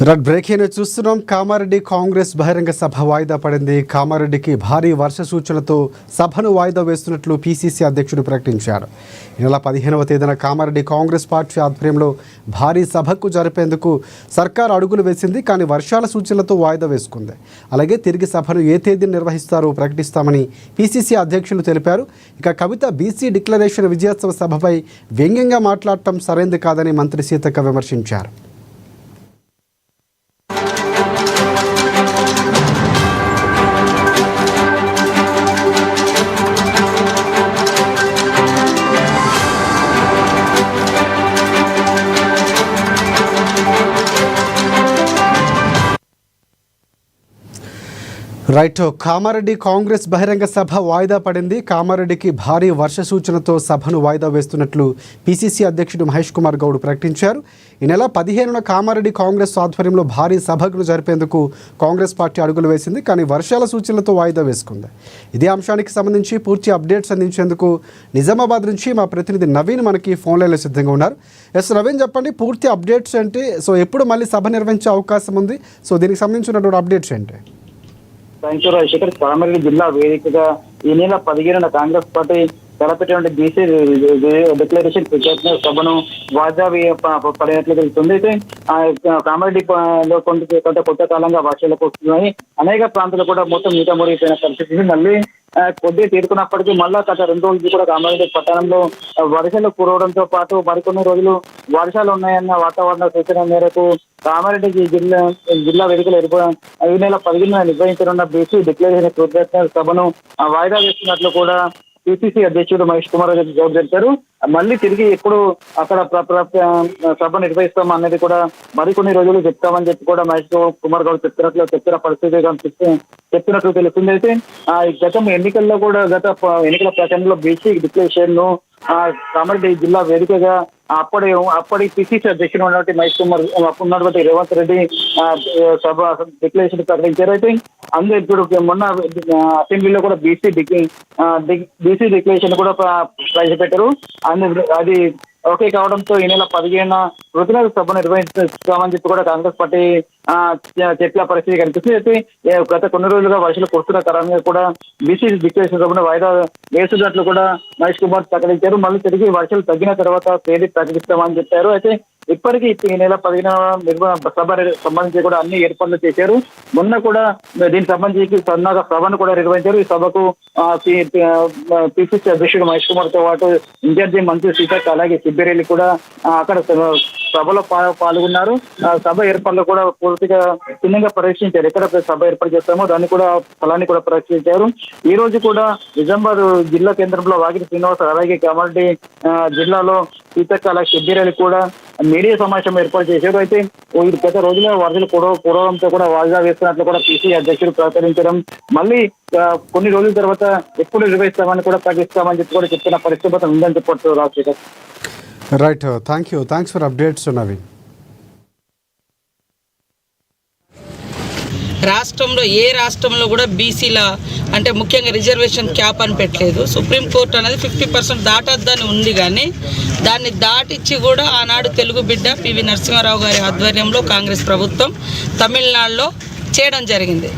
Breaking చూస్తున్నాం. కామారెడ్డి కాంగ్రెస్ బహిరంగ సభ వాయిదా పడింది. కామారెడ్డికి భారీ వర్ష సూచనతో సభను వాయిదా వేస్తున్నట్లు పీసీసీ అధ్యక్షుడు ప్రకటించారు. ఈ నెల 15వ తేదీన కామారెడ్డి కాంగ్రెస్ పార్టీ ఆధ్వర్యంలో భారీ సభకు జరిపేందుకు సర్కారు అడుగులు వేసింది. కానీ వర్షాల సూచనలతో వాయిదా వేసుకుంది. అలాగే తిరిగి సభను ఏ తేదీని నిర్వహిస్తారో ప్రకటిస్తామని పీసీసీ అధ్యక్షులు తెలిపారు. ఇక కవిత బీసీ డిక్లరేషన్ విజయోత్సవ సభపై వ్యంగ్యంగా మాట్లాడటం సరైంది కాదని మంత్రి సీతక్క విమర్శించారు. రైట్. కామారెడ్డి కాంగ్రెస్ బహిరంగ సభ వాయిదా పడింది. కామారెడ్డికి భారీ వర్ష సూచనతో సభను వాయిదా వేస్తున్నట్లు పీసీసీ అధ్యక్షుడు మహేష్ కుమార్ గౌడ్ ప్రకటించారు. ఈ నెల 15న కామారెడ్డి కాంగ్రెస్ ఆధ్వర్యంలో భారీ సభను జరిపేందుకు కాంగ్రెస్ పార్టీ అడుగులు వేసింది. కానీ వర్షాల సూచనలతో వాయిదా వేసుకుంది. ఇదే అంశానికి సంబంధించి పూర్తి అప్డేట్స్ అందించేందుకు నిజామాబాద్ నుంచి మా ప్రతినిధి నవీన్ మనకి ఫోన్ లైన్లో సిద్ధంగా ఉన్నారు. ఎస్ నవీన్, చెప్పండి పూర్తి అప్డేట్స్ ఏంటి? సో ఎప్పుడు మళ్ళీ సభ నిర్వహించే అవకాశం ఉంది? సో దీనికి సంబంధించినటువంటి అప్డేట్స్ ఏంటి? Thank you Rajasekhar. కామారెడ్డి జిల్లా వేదికగా ఈ నెల 15న కాంగ్రెస్ పార్టీ తలపెట్టినటువంటి బీసీ డిక్లరేషన్ సభను వాయిదా పడినట్లు తెలుస్తుంది. అయితే కామారెడ్డిలో కొంత కొత్త కాలంగా వర్షాలకు వస్తున్నాయి. అనేక ప్రాంతాలు కూడా మొత్తం నీట మునిగిపోయిన పరిస్థితి మళ్ళీ కొద్దిగా తీరుకున్నప్పటికీ మళ్ళా గత 2 రోజులు కూడా కామారెడ్డి పట్టణంలో వర్షాలు కురవడంతో పాటు మరికొన్ని రోజులు వర్షాలు ఉన్నాయన్న వాతావరణ సూచన మేరకు కామారెడ్డి జిల్లా వేదికలు ఈ నెల 15న నిర్వహించనున్న బీసీ డిక్లరేషన్ సభను వాయిదా వేస్తున్నట్లు కూడా పీసీసీ అధ్యక్షుడు మహేష్ కుమార్ గౌడ్ చెప్పారు. మళ్ళీ తిరిగి ఎప్పుడు అక్కడ సభ నిర్వహిస్తాం అనేది కూడా మరికొన్ని రోజులు చెప్తామని చెప్పి కూడా మహేష్ కుమార్ గౌడ్ చెప్పిన పరిస్థితి చెప్పినట్లు తెలుస్తుంది. అయితే గత ఎన్నికల్లో కూడా ఎన్నికల ప్రచారంలో బీసీ డిక్లరేషన్ ను కామారెడ్డి జిల్లా వేదికగా అప్పటి పిసిసి అధ్యక్షుడు ఉన్నటువంటి మహేష్ కుమార్ ఉన్నటువంటి రేవంత్ రెడ్డి సభ డిక్లరేషన్ ప్రకటించారు. అయితే అందులో ఇప్పుడు మొన్న అసెంబ్లీలో కూడా బీసీ డిక్లరేషన్ కూడా ప్రవేశపెట్టారు. అది ఓకే కావడంతో ఈ నెల 15న ప్రతినిధి సభ నిర్వహిస్తామని చెప్పి కూడా కాంగ్రెస్ పార్టీ చెప్పిన పరిస్థితి కనిపిస్తుంది. అయితే గత కొన్ని రోజులుగా వర్షాలు కురుస్తున్న కారణంగా కూడా బీసీ డిక్లరేషన్ సభను వాయిదా వేస్తున్నట్లు కూడా మహేష్ కుమార్ ప్రకటించారు. మళ్ళీ తిరిగి వర్షాలు తగ్గిన తర్వాత తేదీ ప్రకటిస్తామని చెప్పారు. అయితే ఇప్పటికీ ఈ నెల 15న సభ సంబంధించి కూడా అన్ని ఏర్పాట్లు చేశారు. మొన్న కూడా దీనికి సంబంధించి సన్నాహ సభను కూడా నిర్వహించారు. ఈ సభకు పిసిసి అధ్యక్షుడు మహేష్ కుమార్ తో పాటు ఇన్ఛార్జి మంత్రి సీతక్క అలాగే సిబ్బిరెల్లి కూడా అక్కడ సభలో పాల్గొన్నారు. సభ ఏర్పాట్లు కూడా పూర్తిగా చిన్నగా పరీక్షించారు. ఎక్కడ సభ ఏర్పాటు చేస్తామో దాన్ని కూడా స్థలాన్ని కూడా పరీక్షించారు. ఈ రోజు కూడా నిజామాబాద్ జిల్లా కేంద్రంలో వాగిరి శ్రీనివాస్ అలాగే కామారెడ్డి జిల్లాలో సీతక్క అలాగే సిబ్బిరెల్లి కూడా మీడియా సమావేశం ఏర్పాటు చేశారు. అయితే గత రోజుల్లో వర్షాలు కురవడంతో కూడా వాయిదా వేస్తున్నట్లు కూడా పీసీ అధ్యక్షుడు ప్రకటించడం, మళ్ళీ కొన్ని రోజుల తర్వాత ఎప్పుడు నిర్వహిస్తామని కూడా ప్రకటిస్తామని చెప్పి కూడా చెప్పిన పరిస్థితి ఉందని చెప్పొచ్చు Rajasekhar. Right, thanks for updates Naveen. రాష్ట్రంలో ఏ రాష్ట్రంలో కూడా బీసీల అంటే ముఖ్యంగా రిజర్వేషన్ క్యాప్ అని పెట్టలేదు. సుప్రీంకోర్టు అనేది 50% దాటొద్దని ఉంది, కానీ దాన్ని దాటిచ్చి కూడా ఆనాడు తెలుగు బిడ్డ పివి నరసింహారావు గారి ఆధ్వర్యంలో కాంగ్రెస్ ప్రభుత్వం తమిళనాడులో చేయడం జరిగింది.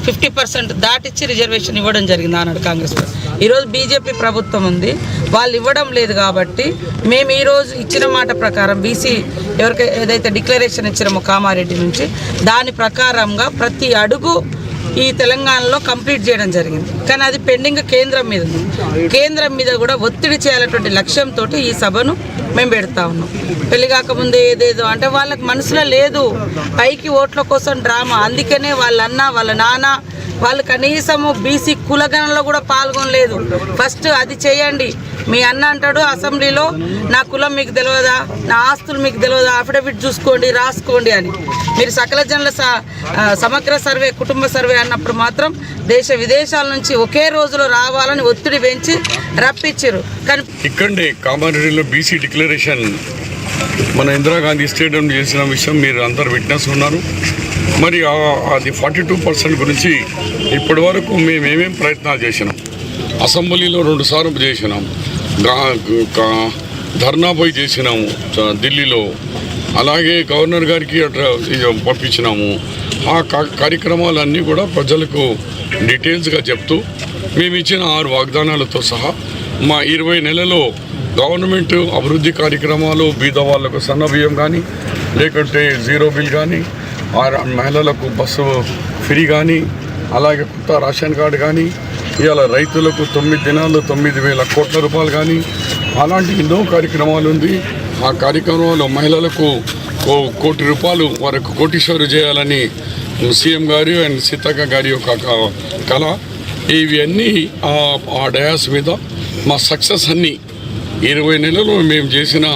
50% దాటిచ్చి రిజర్వేషన్ ఇవ్వడం జరిగింది ఆనాడు కాంగ్రెస్ ప్రభుత్వం. ఈరోజు బీజేపీ ప్రభుత్వం ఉంది, వాళ్ళు ఇవ్వడం లేదు. కాబట్టి మేము ఈరోజు ఇచ్చిన మాట ప్రకారం బీసీ ఎవరికి ఏదైతే డిక్లరేషన్ ఇచ్చామో కామారెడ్డి నుంచి దాని ప్రకారంగా ప్రతి అడుగు ఈ తెలంగాణలో కంప్లీట్ చేయడం జరిగింది. కానీ అది పెండింగ్ కేంద్రం మీద ఉంది. కేంద్రం మీద కూడా ఒత్తిడి చేయాలటువంటి లక్ష్యంతో ఈ సభను మేము పెడతా ఉన్నాం. పెళ్లి కాకముందే ఏదేదో అంటే వాళ్ళకి మనసులో లేదు, పైకి ఓట్ల కోసం డ్రామా. అందుకనే వాళ్ళ అన్న వాళ్ళ నాన్న వాళ్ళు కనీసము బీసీ కులగణంలో కూడా పాల్గొనలేదు. ఫస్ట్ అది చేయండి. మీ అన్న అంటాడు అసెంబ్లీలో, నా కులం మీకు తెలియదా, నా ఆస్తులు మీకు తెలియదా, అఫిడవిట్ చూసుకోండి రాసుకోండి అని. మీరు సకల జనుల సమగ్ర సర్వే కుటుంబ సర్వే అన్నప్పుడు మాత్రం దేశ విదేశాల నుంచి ఒకే రోజులో రావాలని ఒత్తిడి పెంచి రప్పించారు. కానీ ఇక్కడే కామారెడ్డిలో బీసీ డిక్లరేషన్ మన ఇందిరాగాంధీ స్టేడియం చేసిన విషయం మీరు అందరు విట్నెస్ ఉన్నారు. మరి అది 42% గురించి ఇప్పటి వరకు మేము ఏమేమి ప్రయత్నాలు చేసినాం. అసెంబ్లీలో 2 సార్లు చేసినాం. ధర్నాపై చేసినాము ఢిల్లీలో. అలాగే గవర్నర్ గారికి పంపించినాము. ఆ కార్యక్రమాలన్నీ కూడా ప్రజలకు డీటెయిల్స్గా చెప్తూ మేము ఇచ్చిన 6 వాగ్దానాలతో సహా మా 20 నెలలో గవర్నమెంట్ అభివృద్ధి కార్యక్రమాలు, బీద వాళ్లకు సన్నబియ్యం కానీ, లేకుంటే జీరో బిల్ కానీ, మహిళలకు బస్సు ఫ్రీ కానీ, అలాగే కొత్త రేషన్ కార్డు కానీ, ఇవాళ రైతులకు 9 దినాలు 9,000 కోట్ల రూపాయలు కానీ, అలాంటి ఎన్నో కార్యక్రమాలు ఉంది. ఆ కార్యక్రమంలో మహిళలకు 1 కోటి రూపాయలు వరకు కోటీశ్వరు చేయాలని సీఎం గారు అండ్ సీతక్క గారి యొక్క కళ. ఇవన్నీ ఆ డయాస్ మీద మా సక్సెస్ అన్నీ 20 నెలలు మేము చేసిన